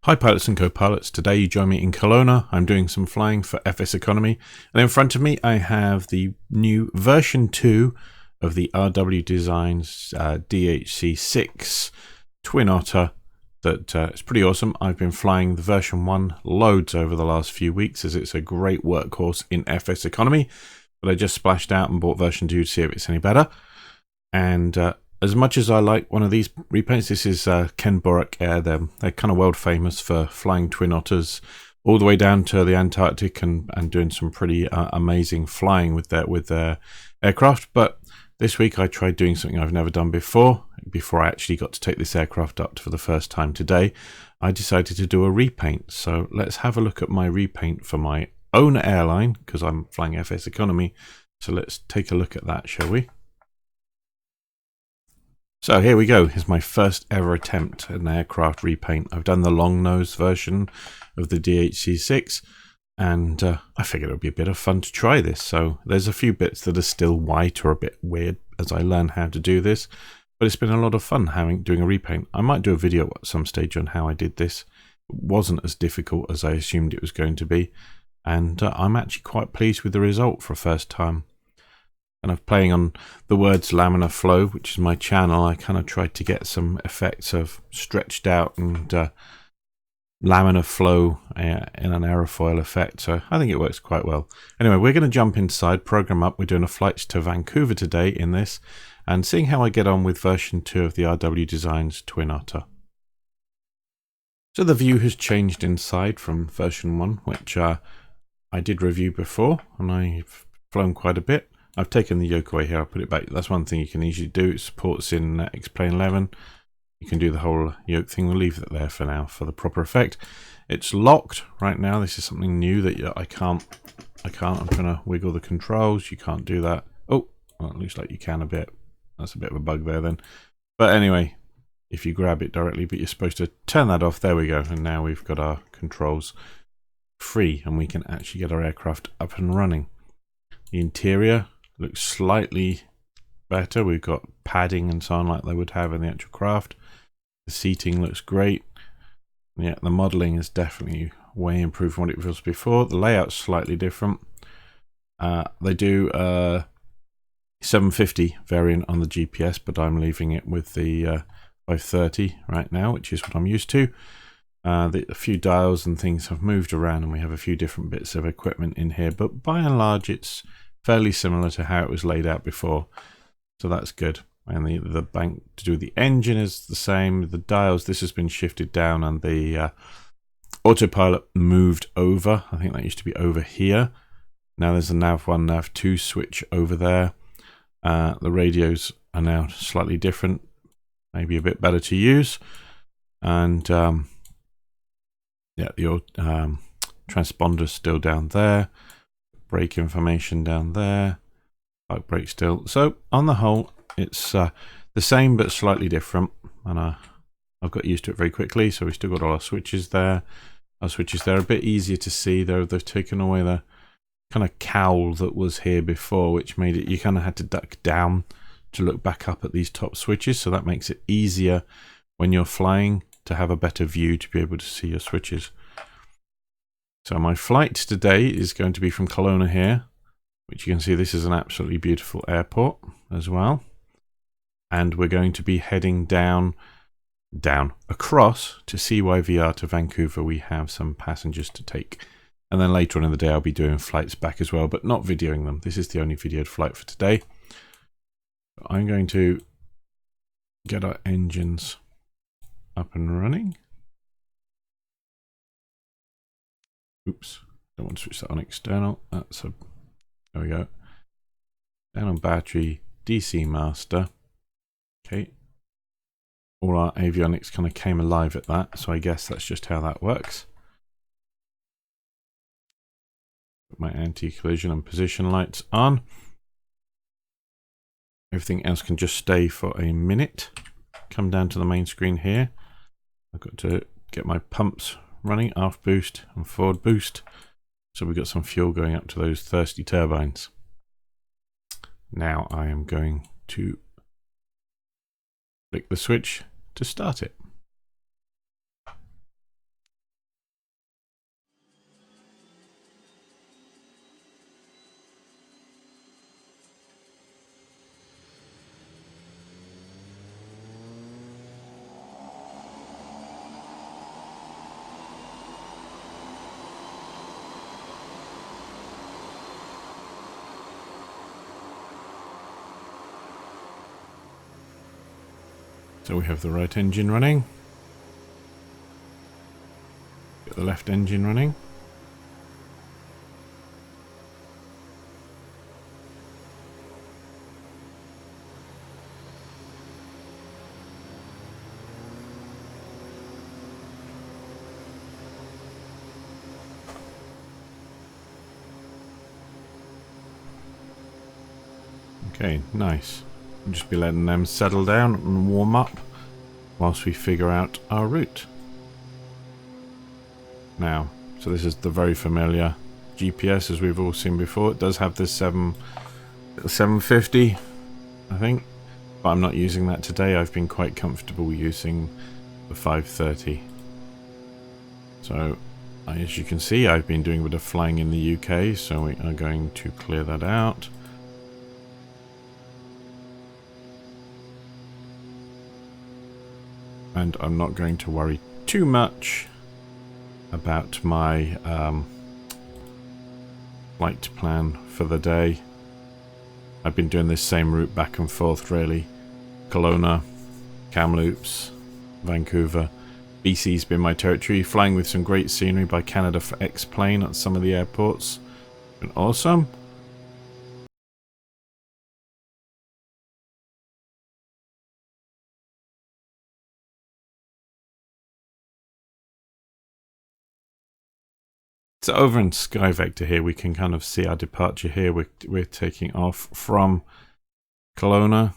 Hi pilots and co-pilots, today you join me in Kelowna. I'm doing some flying for FSEconomy, and in front of me I have the new version 2 of the RWDesigns DHC-6 Twin Otter that is pretty awesome. I've been flying the version 1 loads over the last few weeks as it's a great workhorse in FSEconomy, but I just splashed out and bought version 2 to see if it's any better. And as much as I like one of these repaints, this is Ken Borak Air. They're kind of world famous for flying Twin Otters all the way down to the Antarctic and doing some pretty amazing flying with their aircraft. But this week I tried doing something I've never done before I actually got to take this aircraft up for the first time today. I decided to do a repaint. So let's have a look at my repaint for my own airline, because I'm flying FSEconomy. So let's take a look at that, shall we? So here we go. Here's my first ever attempt at an aircraft repaint. I've done the long nose version of the DHC-6, and I figured it would be a bit of fun to try this. So there's a few bits that are still white or a bit weird as I learn how to do this, but it's been a lot of fun doing a repaint. I might do a video at some stage on how I did this. It wasn't as difficult as I assumed it was going to be, and I'm actually quite pleased with the result for a first time. And I'm playing on the words laminar flow, which is my channel. I kind of tried to get some effects of stretched out and laminar flow in an aerofoil effect. So I think it works quite well. Anyway, we're going to jump inside, program up. We're doing a flight to Vancouver today in this, and seeing how I get on with version 2 of the RWDesigns Twin Otter. So the view has changed inside from version 1, which I did review before, and I've flown quite a bit. I've taken the yoke away here, I'll put it back. That's one thing you can easily do. It supports in X-Plane 11. You can do the whole yoke thing. We'll leave it there for now for the proper effect. It's locked right now. This is something new that I can't. I'm trying to wiggle the controls. You can't do that. Oh, well, it looks like you can a bit. That's a bit of a bug there then. But anyway, if you grab it directly, but you're supposed to turn that off. There we go. And now we've got our controls free and we can actually get our aircraft up and running. The interior looks slightly better. We've got padding and so on like they would have in the actual craft. The seating looks great. Yeah, the modeling is definitely way improved from what it was before. The layout's slightly different. They do 750 variant on the GPS, but I'm leaving it with the 530 right now, which is what I'm used to. A few dials and things have moved around and we have a few different bits of equipment in here, but by and large it's fairly similar to how it was laid out before, so that's good. And the bank to do with the engine is the same. The dials, this has been shifted down, and the autopilot moved over. I think that used to be over here. Now there's a nav1, nav2 switch over there. The radios are now slightly different, maybe a bit better to use. And yeah, the transponder's still down there. Brake information down there, bike brake still. So on the whole, it's the same but slightly different, and I've got used to it very quickly. So we've still got all our switches there. Our switches there are a bit easier to see, though. They've taken away the kind of cowl that was here before, which made it you kind of had to duck down to look back up at these top switches. So that makes it easier when you're flying to have a better view to be able to see your switches. So my flight today is going to be from Kelowna here, which you can see this is an absolutely beautiful airport as well. And we're going to be heading down across to CYVR to Vancouver. We have some passengers to take. And then later on in the day I'll be doing flights back as well, but not videoing them. This is the only videoed flight for today. I'm going to get our engines up and running. Oops, don't want to switch that on external. There we go. Down on battery, DC master. Okay. All our avionics kind of came alive at that, so I guess that's just how that works. Put my anti-collision and position lights on. Everything else can just stay for a minute. Come down to the main screen here. I've got to get my pumps running, aft boost and forward boost, so we've got some fuel going up to those thirsty turbines. Now I am going to flick the switch to start it. So we have the right engine running. Get the left engine running. Okay, nice. We'll just be letting them settle down and warm up whilst we figure out our route. Now, so this is the very familiar GPS as we've all seen before. It does have this 750, I think, but I'm not using that today. I've been quite comfortable using the 530. So, as you can see, I've been doing a bit of flying in the UK, so we are going to clear that out. And I'm not going to worry too much about my flight plan for the day. I've been doing this same route back and forth really. Kelowna, Kamloops, Vancouver. BC's been my territory, flying with some great scenery by Canada for X-Plane at some of the airports. Been awesome. So over in SkyVector here, we can kind of see our departure here. We're taking off from Kelowna.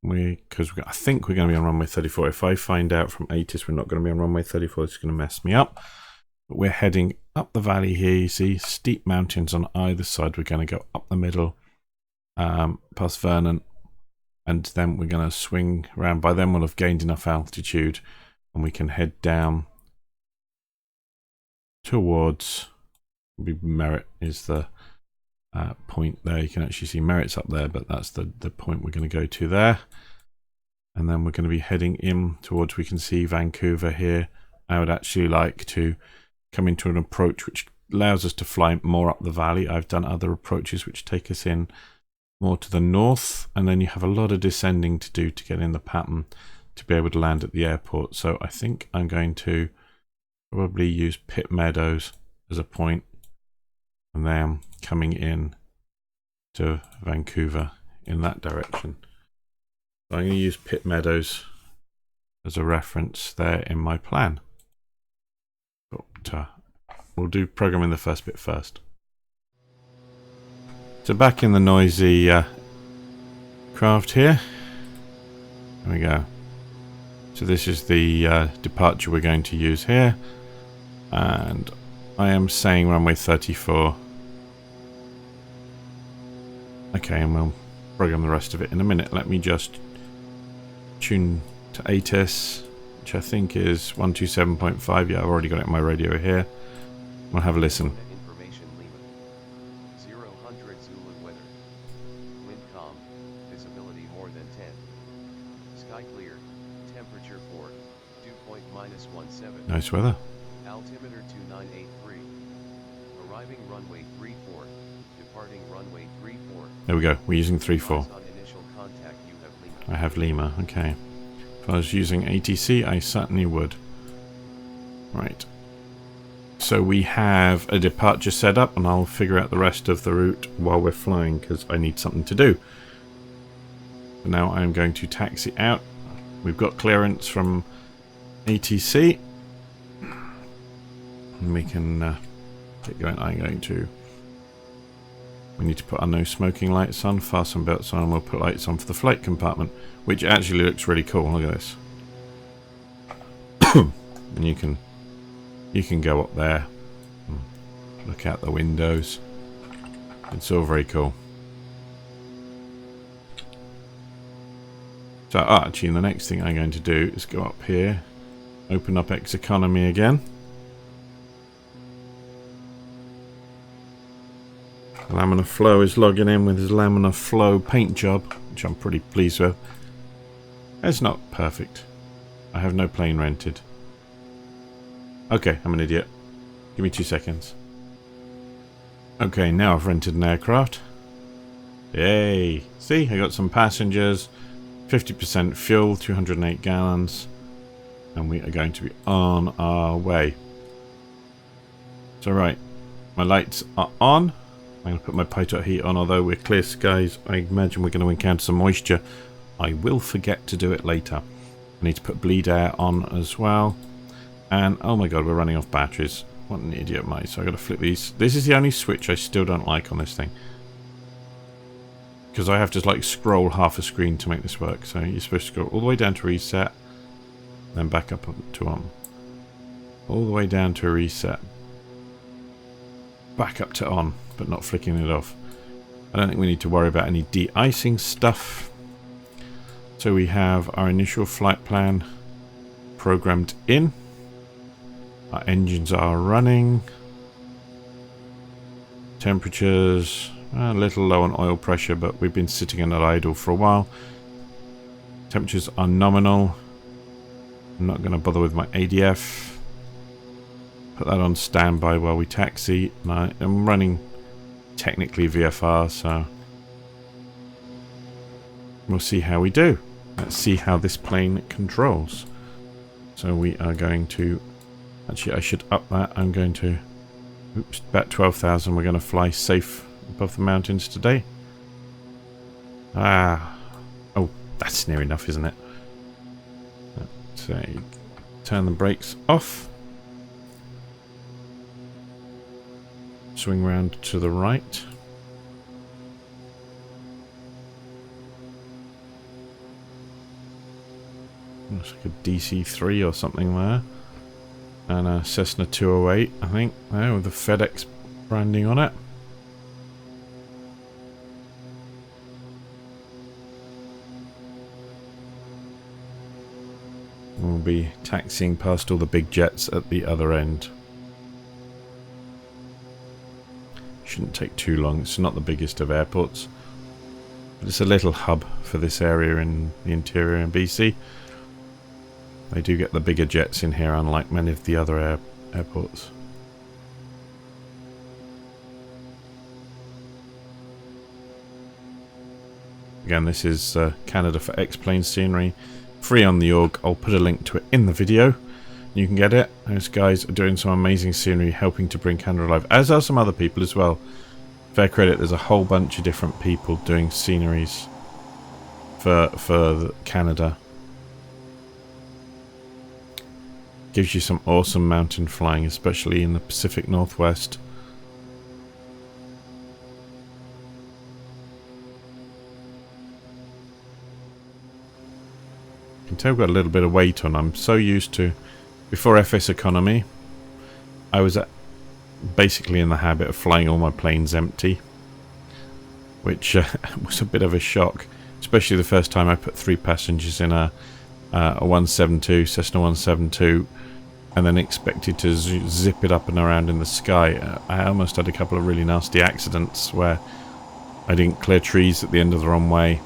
Because I think we're going to be on runway 34. If I find out from ATIS we're not going to be on runway 34, it's going to mess me up. But we're heading up the valley here. You see steep mountains on either side. We're going to go up the middle, past Vernon, and then we're going to swing around. By then we'll have gained enough altitude, and we can head down towards Merritt is the point there. You can actually see Merritt's up there, but that's the point we're going to go to there. And then we're going to be heading in towards, we can see Vancouver here. I would actually like to come into an approach which allows us to fly more up the valley. I've done other approaches which take us in more to the north, and then you have a lot of descending to do to get in the pattern to be able to land at the airport. So I think I'm going to probably use Pitt Meadows as a point, and then coming in to Vancouver in that direction. So I'm going to use Pitt Meadows as a reference there in my plan. But we'll do programming the first bit first. So back in the noisy craft here. There we go. So this is the departure we're going to use here. And I am saying runway 34. Okay, and we'll program the rest of it in a minute. Let me just tune to ATIS, which I think is 127.5. Yeah, I've already got it in my radio here. We'll have a listen. Information Lima. 0 Zulu weather. Wind calm. Visibility more than 10. Sky clear. Temperature 4. Dew point -17. Nice weather. Altimeter 2983. Arriving runway 34. Departing runway 34. There we go. We're using 34. On initial contact, you have Lima. I have Lima. Okay. If I was using ATC, I certainly would. Right. So we have a departure set up, and I'll figure out the rest of the route while we're flying because I need something to do. So now I'm going to taxi out. We've got clearance from ATC. And we can get going. I'm going to... We need to put our no smoking lights on, fasten belts on, and we'll put lights on for the flight compartment, which actually looks really cool. Look at this. And you can go up there and look out the windows. It's all very cool. So actually the next thing I'm going to do is go up here, open up FSEconomy again. Laminar Flow is logging in with his Laminar Flow paint job, which I'm pretty pleased with. It's not perfect. I have no plane rented. Okay, I'm an idiot. Give me 2 seconds. Okay, now I've rented an aircraft. Yay! See, I got some passengers. 50% fuel, 208 gallons, and we are going to be on our way. So right, my lights are on. I'm going to put my pitot heat on, although we're clear skies. I imagine we're going to encounter some moisture. I will forget to do it later. I need to put bleed air on as well. And oh my god, we're running off batteries. What an idiot, mate. So I've got to flip these. This is the only switch I still don't like on this thing, because I have to like scroll half a screen to make this work. So you're supposed to go all the way down to reset, then back up to on. All the way down to reset, back up to on, but not flicking it off. I don't think we need to worry about any de-icing stuff. So we have our initial flight plan programmed in. Our engines are running. Temperatures a little low on oil pressure, but we've been sitting in at idle for a while. Temperatures are nominal. I'm not going to bother with my ADF. Put that on standby while we taxi. And I'm running technically VFR, so we'll see how we do. Let's see how this plane controls. So we are going to, actually I should up that. I'm going to, oops, about 12,000. We're going to fly safe above the mountains today. Oh, that's near enough, isn't it? So turn the brakes off. Swing round to the right. Looks like a DC-3 or something there. And a Cessna 208, I think, there with the FedEx branding on it. We'll be taxiing past all the big jets at the other end. Shouldn't take too long. It's not the biggest of airports, but it's a little hub for this area in the interior in BC. They do get the bigger jets in here, unlike many of the other airports. Again, this is Canada for X-Plane scenery. Free on the org. I'll put a link to it in the video. You can get it. Those guys are doing some amazing scenery, helping to bring Canada alive, as are some other people as well. Fair credit, there's a whole bunch of different people doing sceneries for Canada. Gives you some awesome mountain flying, especially in the Pacific Northwest. You can tell I've got a little bit of weight on. I'm so used to, before FSEconomy, I was basically in the habit of flying all my planes empty, which was a bit of a shock, especially the first time I put 3 passengers in a 172, Cessna 172, and then expected to zip it up and around in the sky. I almost had a couple of really nasty accidents where I didn't clear trees at the end of the runway.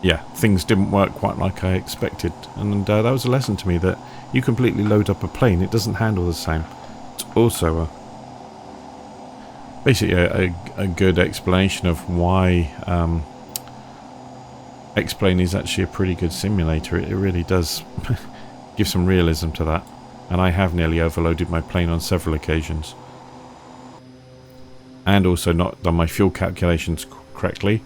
Yeah, things didn't work quite like I expected, and that was a lesson to me that you completely load up a plane, it doesn't handle the same. It's also basically a good explanation of why X-Plane is actually a pretty good simulator. It really does give some realism to that, and I have nearly overloaded my plane on several occasions, and also not done my fuel calculations correctly,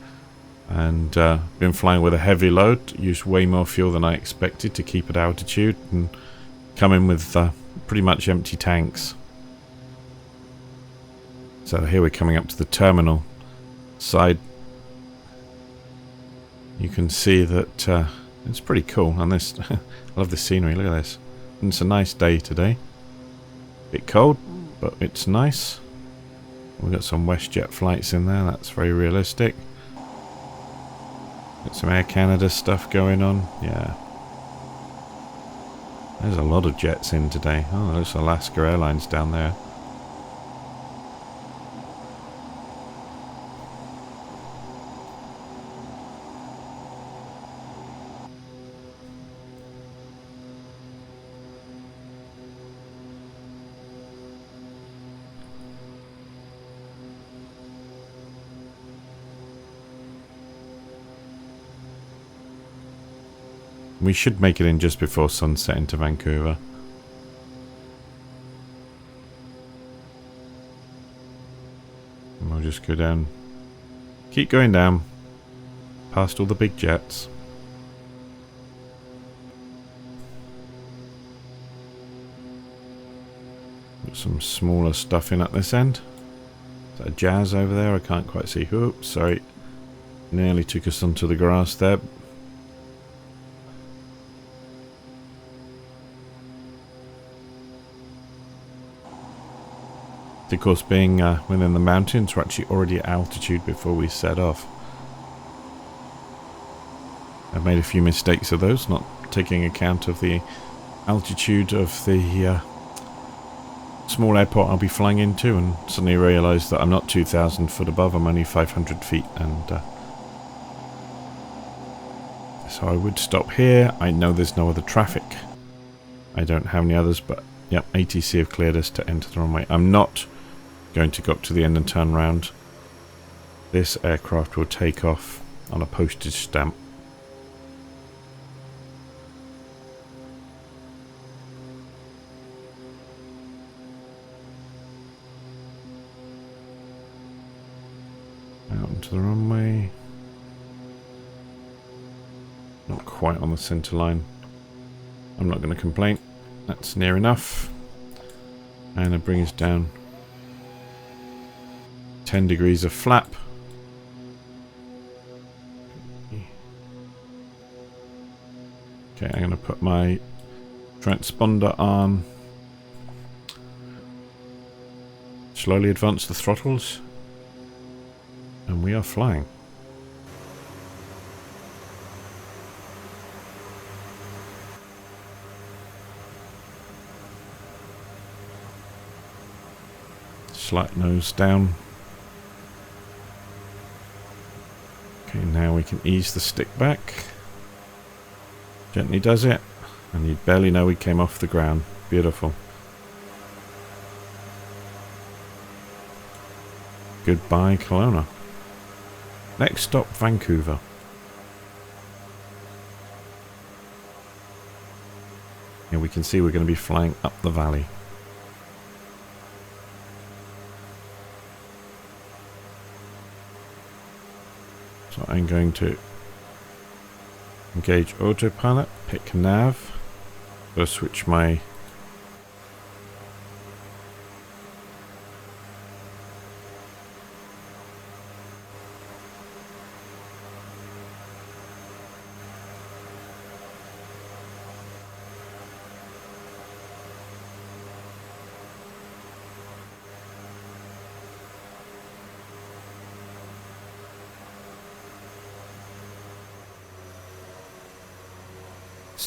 and been flying with a heavy load, used way more fuel than I expected to keep at altitude, and come in with pretty much empty tanks. So here we're coming up to the terminal side. You can see that it's pretty cool, and this I love the scenery. Look at this. And it's a nice day today. Bit cold, but it's nice. We've got some WestJet flights in there. That's very realistic. Got some Air Canada stuff going on. Yeah. There's a lot of jets in today. Oh, there's Alaska Airlines down there. We should make it in just before sunset into Vancouver. And we'll just go down. Keep going down. Past all the big jets. Got some smaller stuff in at this end. Is that a Jazz over there? I can't quite see. Oops, sorry. Nearly took us onto the grass there. Of course, being within the mountains, we're actually already at altitude before we set off. I've made a few mistakes of those, not taking account of the altitude of the small airport I'll be flying into, and suddenly realised that I'm not 2,000 foot above, I'm only 500 feet, and so I would stop here. I know there's no other traffic. I don't have any others, but yep, ATC have cleared us to enter the runway. I'm not going to go up to the end and turn round. This aircraft will take off on a postage stamp. Out into the runway. Not quite on the centre line. I'm not going to complain. That's near enough. And it brings us down 10 degrees of flap. Okay, I'm going to put my transponder on. Slowly advance the throttles. And we are flying. Slight nose down. Okay, now we can ease the stick back. Gently does it. And you'd barely know we came off the ground. Beautiful. Goodbye, Kelowna. Next stop, Vancouver. Here we can see we're going to be flying up the valley. So I'm going to engage autopilot, pick nav, go switch my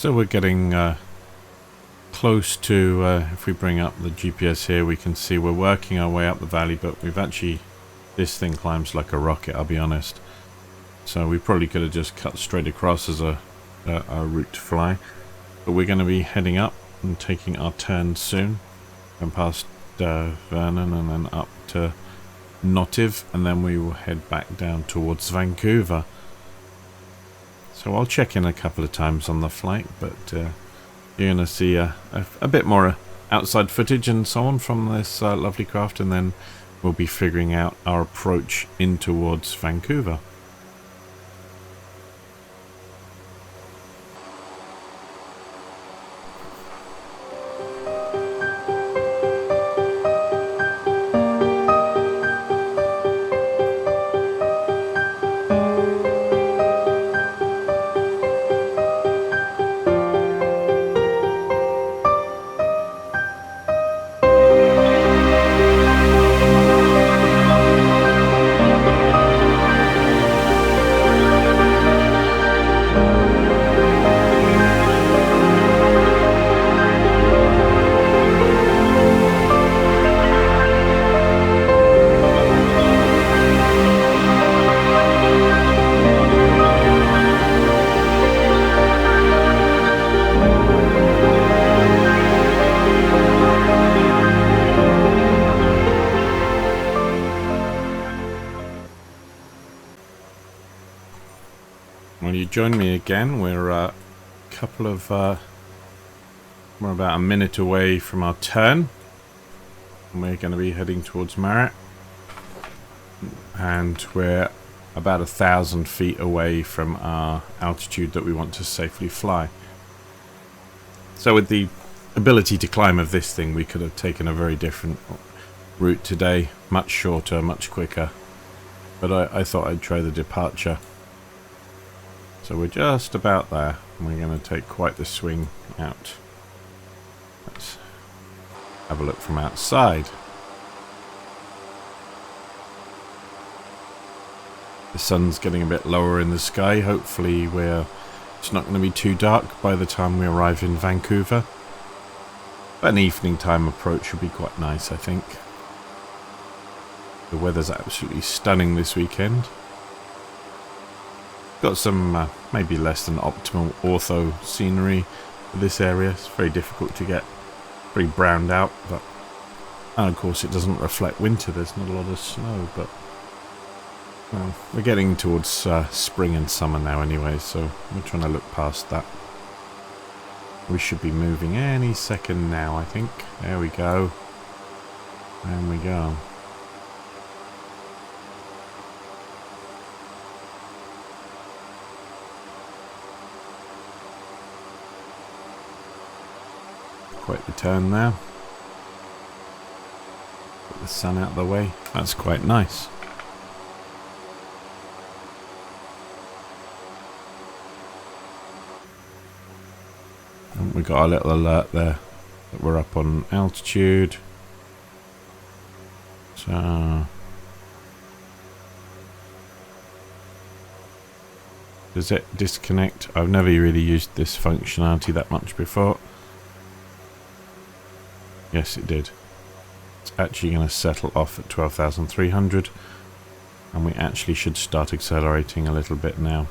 so we're getting close to, if we bring up the GPS here, we can see we're working our way up the valley, but we've actually, this thing climbs like a rocket, I'll be honest. So we probably could have just cut straight across as a route to fly. But we're going to be heading up and taking our turn soon. And past Vernon and then up to Notiv, and then we will head back down towards Vancouver. So I'll check in a couple of times on the flight, but you're going to see a bit more outside footage and so on from this lovely craft, and then we'll be figuring out our approach in towards Vancouver. Well, you join me again. We're couple of we're about a minute away from our turn, and we're going to be heading towards Marriott, and we're about 1,000 feet away from our altitude that we want to safely fly. So with the ability to climb of this thing, we could have taken a very different route today, much shorter, much quicker, but I thought I'd try the departure. So we're just about there, and we're going to take quite the swing out. Let's have a look from outside. The sun's getting a bit lower in the sky. Hopefully it's not going to be too dark by the time we arrive in Vancouver. But an evening time approach would be quite nice, I think. The weather's absolutely stunning this weekend. Got some maybe less than optimal ortho scenery for this area. It's very difficult to get pretty browned out, but and of course it doesn't reflect winter. There's not a lot of snow, but well, we're getting towards spring and summer now anyway, so we're trying to look past that. We should be moving any second now, I think. There we go. There we go. Quite the turn now. Put the sun out of the way. That's quite nice. And we got a little alert there that we're up on altitude. So does it disconnect? I've never really used this functionality that much before. Yes, it did. It's actually going to settle off at 12,300, and we actually should start accelerating a little bit now,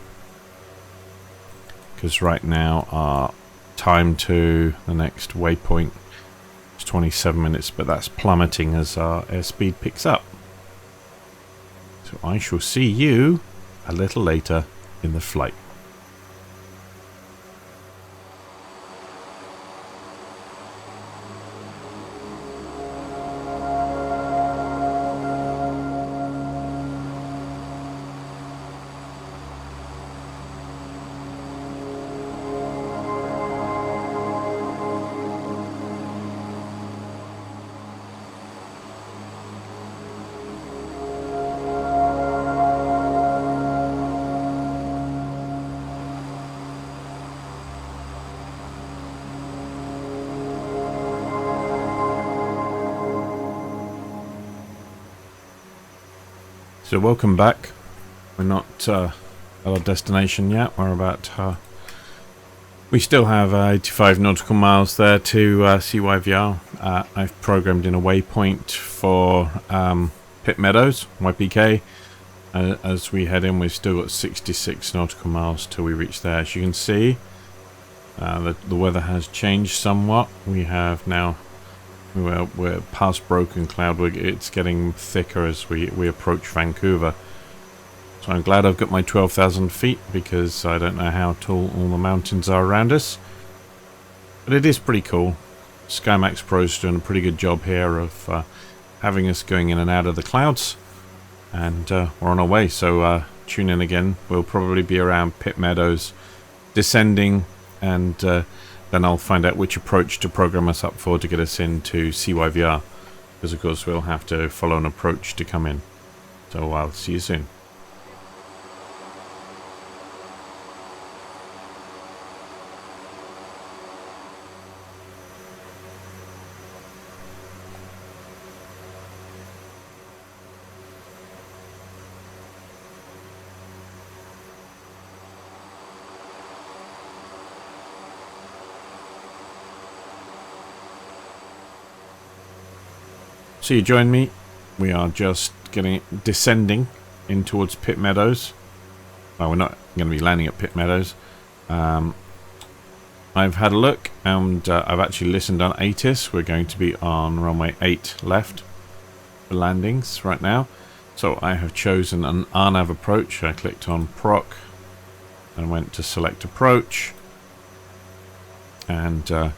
because right now our time to the next waypoint is 27 minutes, but that's plummeting as our airspeed picks up. So I shall see you a little later in the flight. So welcome back. We're not at our destination yet. We're about we still have 85 nautical miles there to CYVR. I've programmed in a waypoint for Pitt Meadows, YPK. As we head in, we've still got 66 nautical miles till we reach there. As you can see, the weather has changed somewhat. We have now we're past broken cloud. It's getting thicker as we approach Vancouver. So I'm glad I've got my 12,000 feet, because I don't know how tall all the mountains are around us. But it is pretty cool. SkyMax Pro's doing a pretty good job here of having us going in and out of the clouds. And we're on our way, so tune in again. We'll probably be around Pitt Meadows, descending, and then I'll find out which approach to program us up for to get us into CYVR, because of course we'll have to follow an approach to come in. So I'll see you soon. So you join me. We are just descending in towards Pitt Meadows. Well, we're not going to be landing at Pitt Meadows. I've had a look, and I've actually listened on ATIS. We're going to be on runway 8 left for landings right now. So I have chosen an RNAV approach. I clicked on proc and went to select approach. and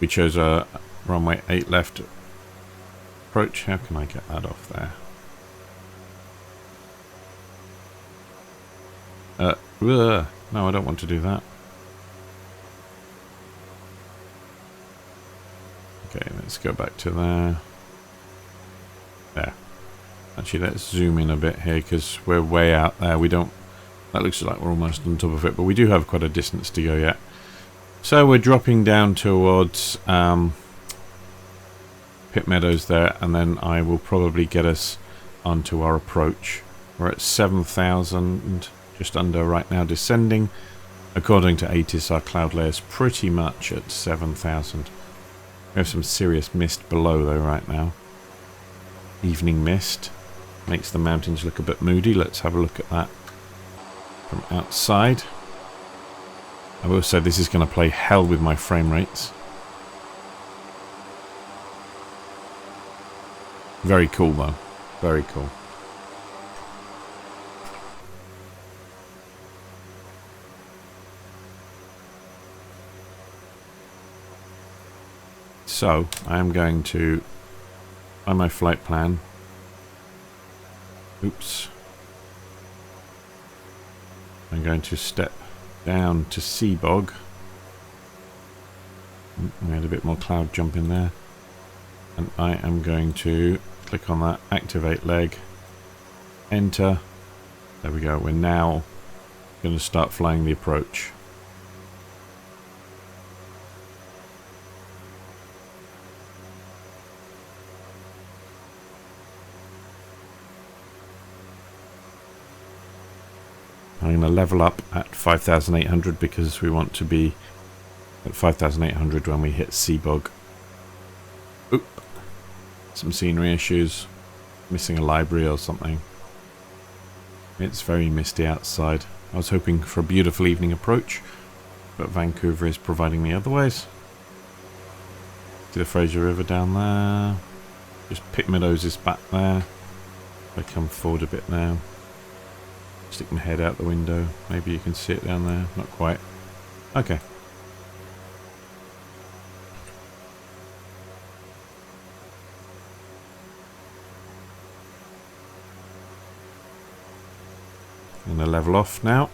we chose a runway 8 left approach. How can I get that off there? No, I don't want to do that. Okay, let's go back to there. There. Actually, let's zoom in a bit here because we're way out there. We don't... That looks like we're almost on top of it, but we do have quite a distance to go yet. So we're dropping down towards Pit Meadows there, and then I will probably get us onto our approach. We're at 7,000, just under right now, descending. According to ATIS, our cloud layer is pretty much at 7,000. We have some serious mist below though right now. Evening mist. Makes the mountains look a bit moody. Let's have a look at that from outside. I will say this is going to play hell with my frame rates. Very cool though. Very cool. So, I am going to, by my flight plan, oops, I'm going to step down to sea bog. We had a bit more cloud jump in there. And I am going to click on that, activate leg, enter. There we go, we're now going to start flying the approach. I'm going to level up at 5,800 because we want to be at 5,800 when we hit sea bog. Oop. Some scenery issues. Missing a library or something. It's very misty outside. I was hoping for a beautiful evening approach, but Vancouver is providing me otherwise. See the Fraser River down there. Just Pit Meadows is back there. If I come forward a bit now. Stick my head out the window. Maybe you can see it down there. Not quite. Okay. I'm going to level off now.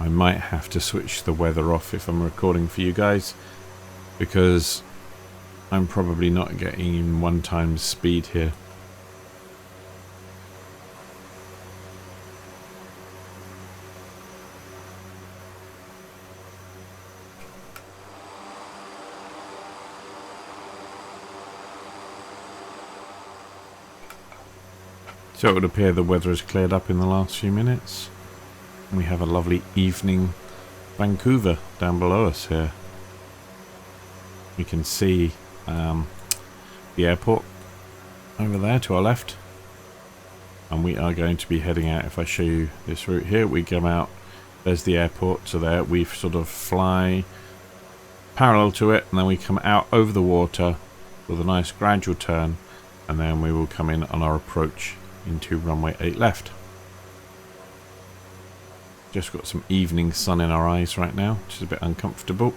I might have to switch the weather off if I'm recording for you guys, because I'm probably not getting in 1x speed here. So it would appear the weather has cleared up in the last few minutes. We have a lovely evening Vancouver down below us here. You can see the airport over there to our left. And we are going to be heading out. If I show you this route here, we come out. There's the airport. So there we sort of fly parallel to it. And then we come out over the water with a nice gradual turn. And then we will come in on our approach into runway 8 left. Just got some evening sun in our eyes right now, which is a bit uncomfortable.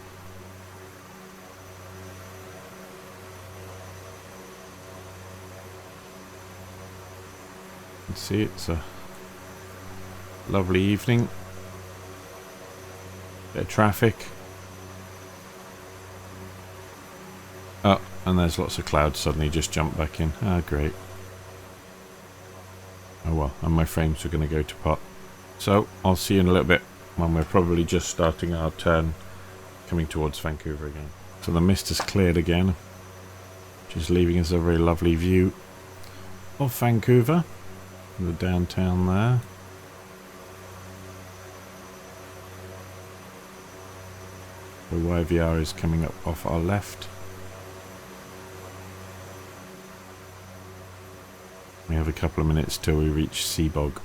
You can see it's a lovely evening. Bit of traffic. Oh, and there's lots of clouds suddenly just jumped back in. Ah, great. Oh well, and my frames are going to go to pot. So, I'll see you in a little bit when we're probably just starting our turn coming towards Vancouver again. So the mist has cleared again, which is leaving us a very lovely view of Vancouver, the downtown there. The CYVR is coming up off our left. We have a couple of minutes till we reach sea bog.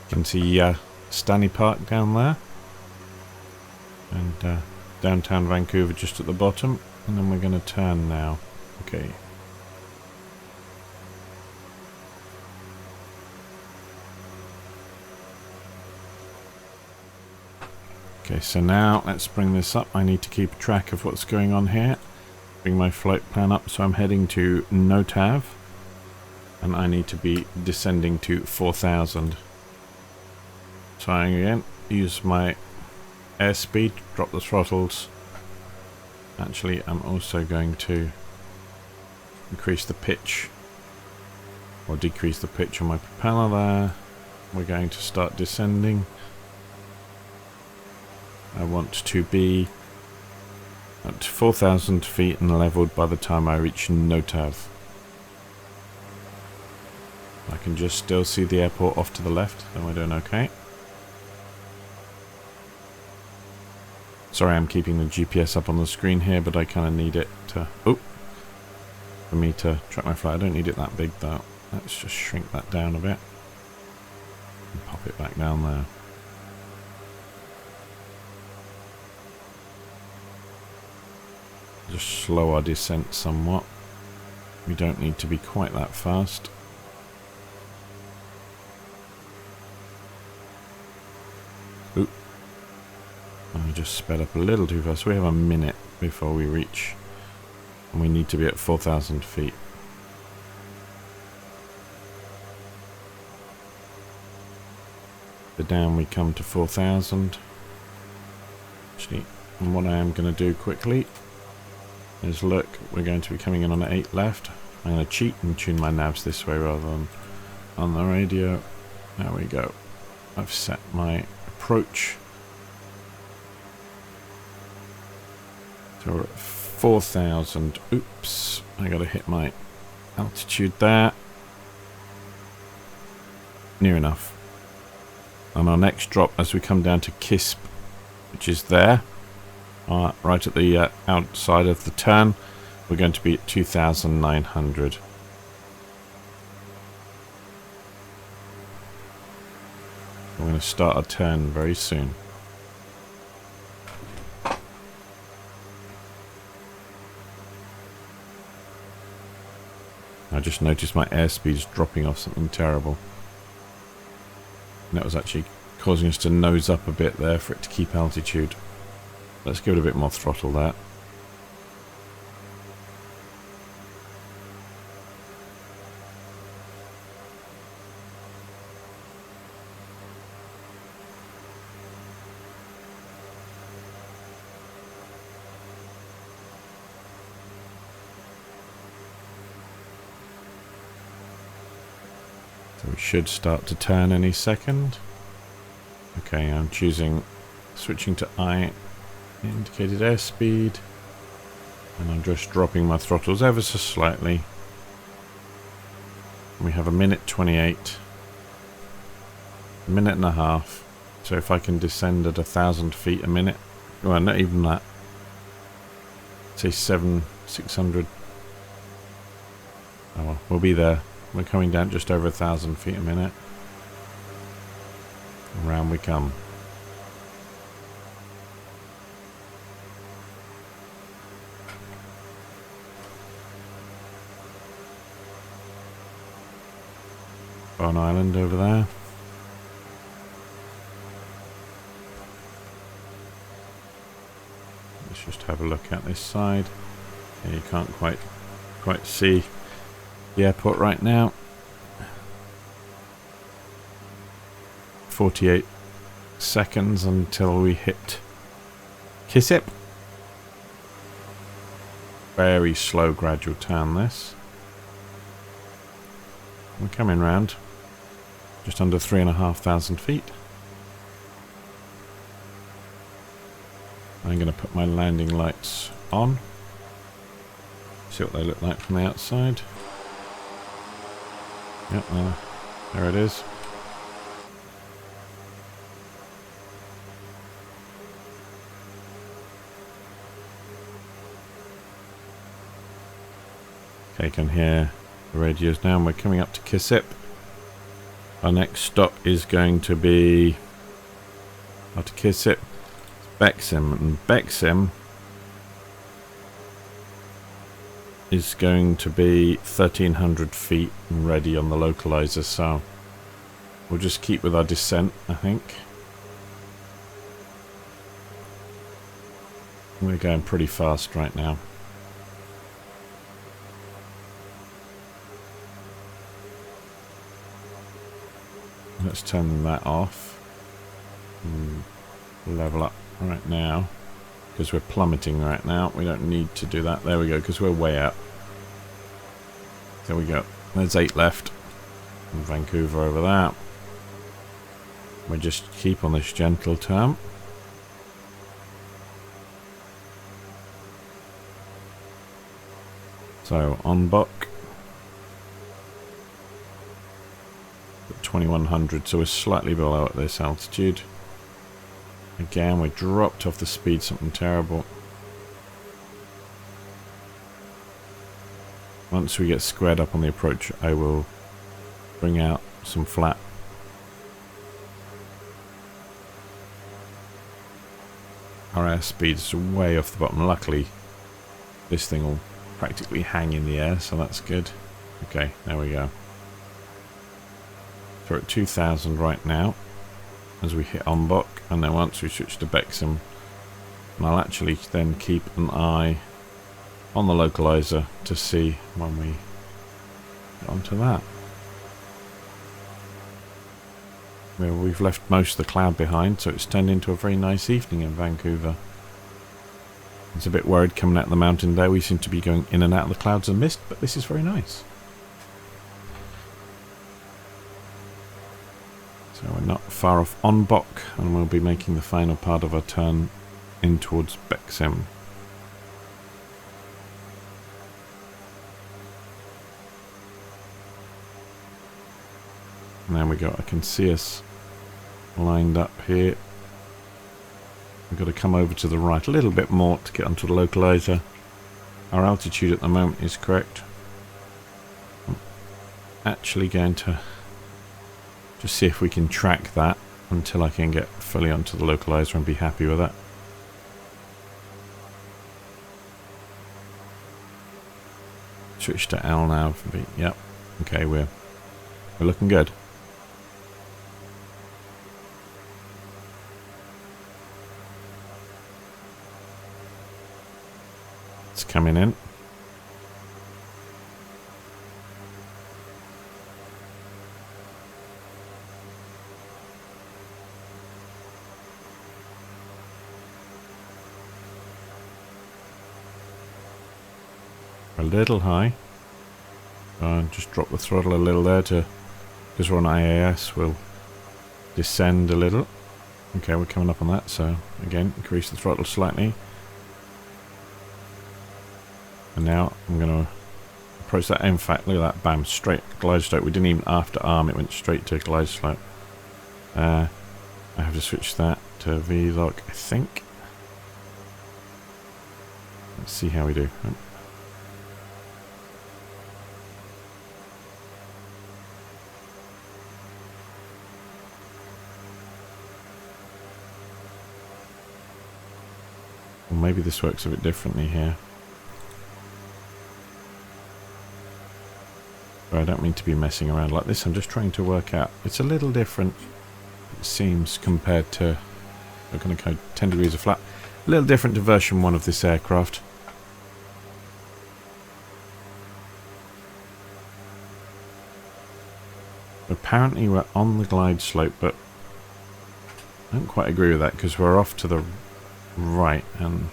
can see Stanley Park down there. And downtown Vancouver just at the bottom. And then we're going to turn now. Okay. Okay, so now let's bring this up. I need to keep track of what's going on here. Bring my flight plan up. So I'm heading to NOTAV. And I need to be descending to 4,000. Trying again. Use my airspeed. Drop the throttles. Actually, I'm also going to increase the pitch. Or decrease the pitch on my propeller there. We're going to start descending. I want to be at 4,000 feet and leveled by the time I reach NOTAV. I can just still see the airport off to the left, so we're doing okay. Sorry, I'm keeping the GPS up on the screen here, but I kind of need it to... Oh! For me to track my flight. I don't need it that big, though. Let's just shrink that down a bit. And pop it back down there. Just slow our descent somewhat. We don't need to be quite that fast. Oop. I just sped up a little too fast. We have a minute before we reach. And we need to be at 4,000 feet. The down we come to 4,000. Actually, and what I am going to do quickly is look, we're going to be coming in on 8 left. I'm going to cheat and tune my navs this way rather than on the radio. There we go. I've set my approach. So we're at 4,000. Oops, I got to hit my altitude there. Near enough. And our next drop as we come down to KISP, which is there. Right at the outside of the turn, we're going to be at 2,900. We're going to start our turn very soon. I just noticed my airspeed is dropping off something terrible. And that was actually causing us to nose up a bit there for it to keep altitude. Let's give it a bit more throttle there. So we should start to turn any second. Okay, I'm switching to I. Indicated airspeed, and I'm just dropping my throttles ever so slightly. We have a minute 28, a minute and a half. So if I can descend at 1,000 feet a minute, well, not even that, say 600. Oh well, we'll be there. We're coming down just over 1,000 feet a minute. Around we come. An island over there. Let's just have a look at this side. Yeah, you can't quite see the airport right now. 48 seconds until we hit KISP. Very slow gradual turn this. We're coming round. Just under 3,500 feet. I'm going to put my landing lights on. See what they look like from the outside. Yep, there it is. Okay, you can hear the radios now, and we're coming up to KISP. Our next stop is going to be how to kiss it. Bexham, and Bexham is going to be 1,300 feet and ready on the localizer, so we'll just keep with our descent, I think. We're going pretty fast right now. Let's turn that off. Level up right now. Because we're plummeting right now. We don't need to do that. There we go, because we're way up. There we go. There's 8 left. And Vancouver over that. We just keep on this gentle term. So, on buck. 2100, so we're slightly below at this altitude. Again, we dropped off the speed, something terrible. Once we get squared up on the approach, I will bring out some flat. Our airspeed is way off the bottom. Luckily, this thing will practically hang in the air, so that's good. Okay, there we go. So we're at 2,000 right now as we hit Ombok, and then once we switch to Bexham, and I'll actually then keep an eye on the localizer to see when we get onto that. Well, we've left most of the cloud behind, so it's turned into a very nice evening in Vancouver. I was a bit worried coming out of the mountain there. We seem to be going in and out of the clouds and mist, but this is very nice. So we're not far off Onbok, and we'll be making the final part of our turn in towards Bexham. And there we go. I can see us lined up here. We've got to come over to the right a little bit more to get onto the localizer. Our altitude at the moment is correct. I'm actually going to just see if we can track that until I can get fully onto the localizer and be happy with that. Switch to L now. Yep. Okay, we're looking good. It's coming in. A little high. Just drop the throttle a little there to, because we're on IAS, we'll descend a little. Okay, we're coming up on that, so again, increase the throttle slightly. And now I'm going to approach that. In fact, look at that, bam, straight glide slope. We didn't even after arm, it went straight to glide slope. I have to switch that to V-lock, I think. Let's see how we do. Well, maybe this works a bit differently here. But I don't mean to be messing around like this. I'm just trying to work out. It's a little different, it seems, compared to... We're going to go 10 degrees of flat. A little different to version 1 of this aircraft. Apparently we're on the glide slope, but I don't quite agree with that because we're off to the right, and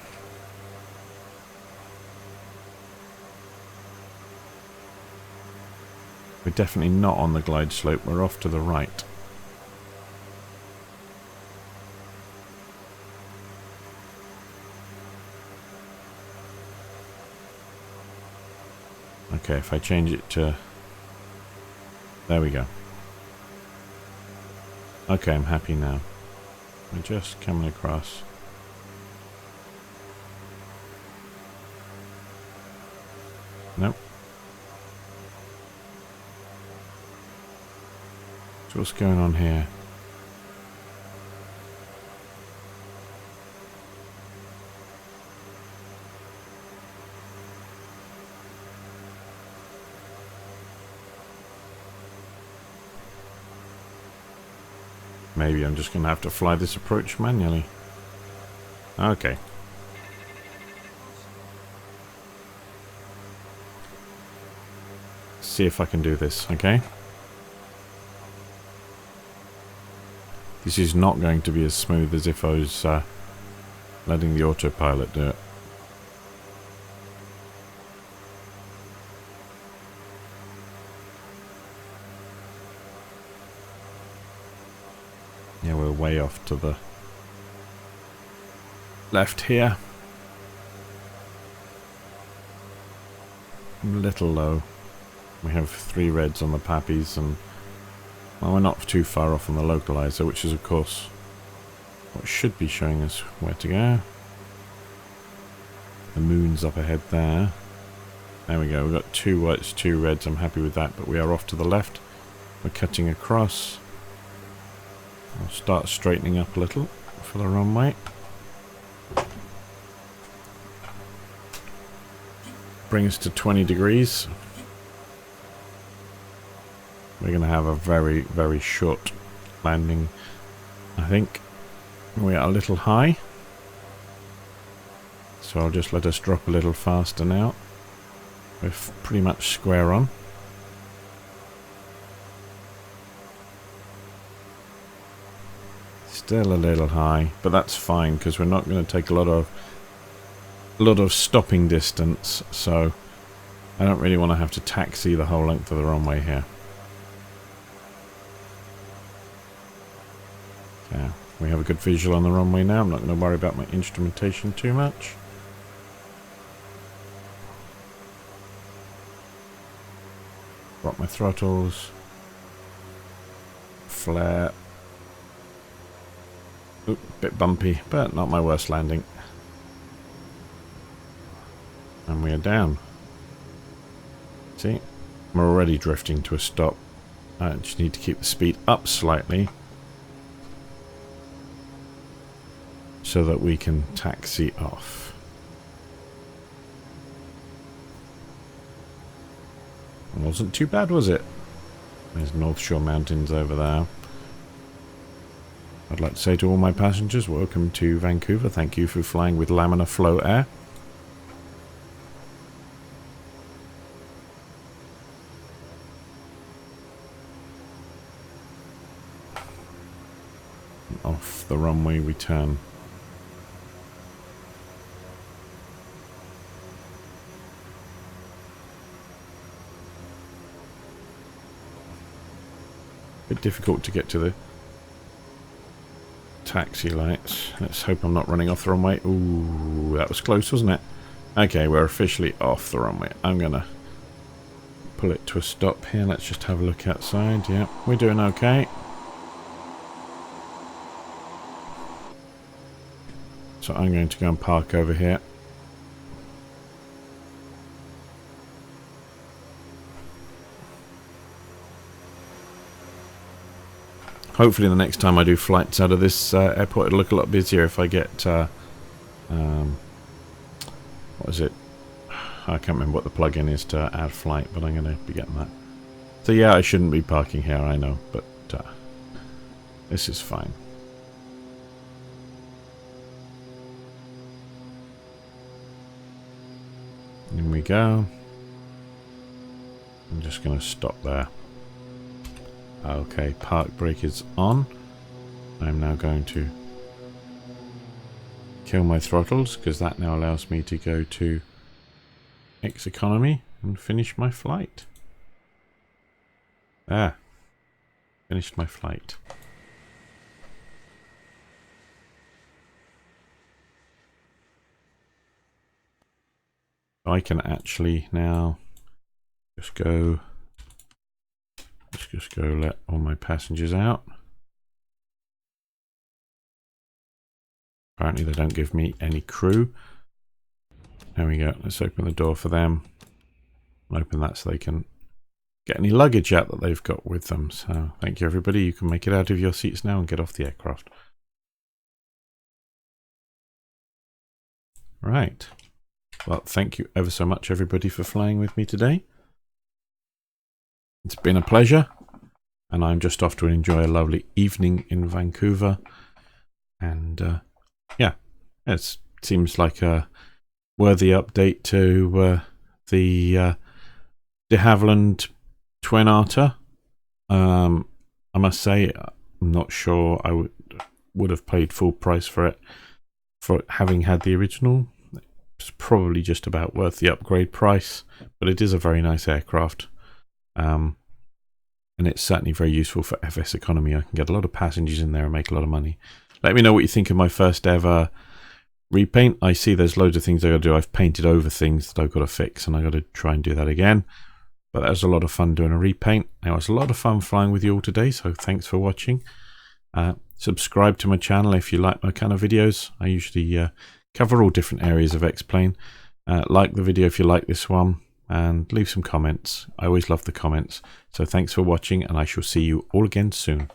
we're definitely not on the glide slope. We're off to the right. Okay, if I change it to... There we go. Okay, I'm happy now. We're just coming across. Nope. So what's going on here? Maybe I'm just going to have to fly this approach manually. Okay. See if I can do this, okay? This is not going to be as smooth as if I was letting the autopilot do it. Yeah, we're way off to the left here. A little low. We have 3 reds on the pappies, and well, we're not too far off on the localizer, which is of course what should be showing us where to go. The moon's up ahead there. There we go, we've got 2 whites, 2 reds, I'm happy with that, but we are off to the left. We're cutting across. I'll start straightening up a little for the runway. Bring us to 20 degrees. We're going to have a very, very short landing, I think. We are a little high, so I'll just let us drop a little faster now. We're pretty much square on. Still a little high, but that's fine because we're not going to take a lot of stopping distance, so I don't really want to have to taxi the whole length of the runway here. Yeah, we have a good visual on the runway now. I'm not going to worry about my instrumentation too much. Drop my throttles. Flare. Oop, bit bumpy, but not my worst landing. And we are down. See? We're already drifting to a stop. I just need to keep the speed up slightly so that we can taxi off. It wasn't too bad, was it? There's North Shore Mountains over there. I'd like to say to all my passengers, welcome to Vancouver. Thank you for flying with laminar flow air. Off the runway we turn. Bit difficult to get to the taxi lights. Let's hope I'm not running off the runway. Ooh, that was close, wasn't it? Okay, we're officially off the runway. I'm gonna pull it to a stop here. Let's just have a look outside. Yeah, we're doing okay. So I'm going to go and park over here. Hopefully the next time I do flights out of this airport it'll look a lot busier if I get what is it? I can't remember what the plugin is to add flight, but I'm going to be getting that. So yeah, I shouldn't be parking here, I know, but this is fine. In we go. I'm just going to stop there. Okay, park brake is on. I'm now going to kill my throttles because that now allows me to go to FSEconomy and finish my flight. Ah, finished my flight. I can actually now just go. Let's just go let all my passengers out. Apparently they don't give me any crew. There we go. Let's open the door for them. I'll open that so they can get any luggage out that they've got with them. So thank you, everybody. You can make it out of your seats now and get off the aircraft. Right. Well, thank you ever so much, everybody, for flying with me today. It's been a pleasure, and I'm just off to enjoy a lovely evening in Vancouver. And yeah, it seems like a worthy update to the de Havilland Twin Otter. I must say, I'm not sure I would have paid full price for it for having had the original. It's probably just about worth the upgrade price, but it is a very nice aircraft. And it's certainly very useful for FSEconomy. I can get a lot of passengers in there and make a lot of money. Let me know what you think of my first ever repaint. I see there's loads of things I got to do. I've painted over things that I've got to fix, and I got to try and do that again. But that was a lot of fun doing a repaint. It was a lot of fun flying with you all today, so thanks for watching. Subscribe to my channel if you like my kind of videos. I usually cover all different areas of X-Plane. Like the video if you like this one, and leave some comments. I always love the comments. So thanks for watching, and I shall see you all again soon.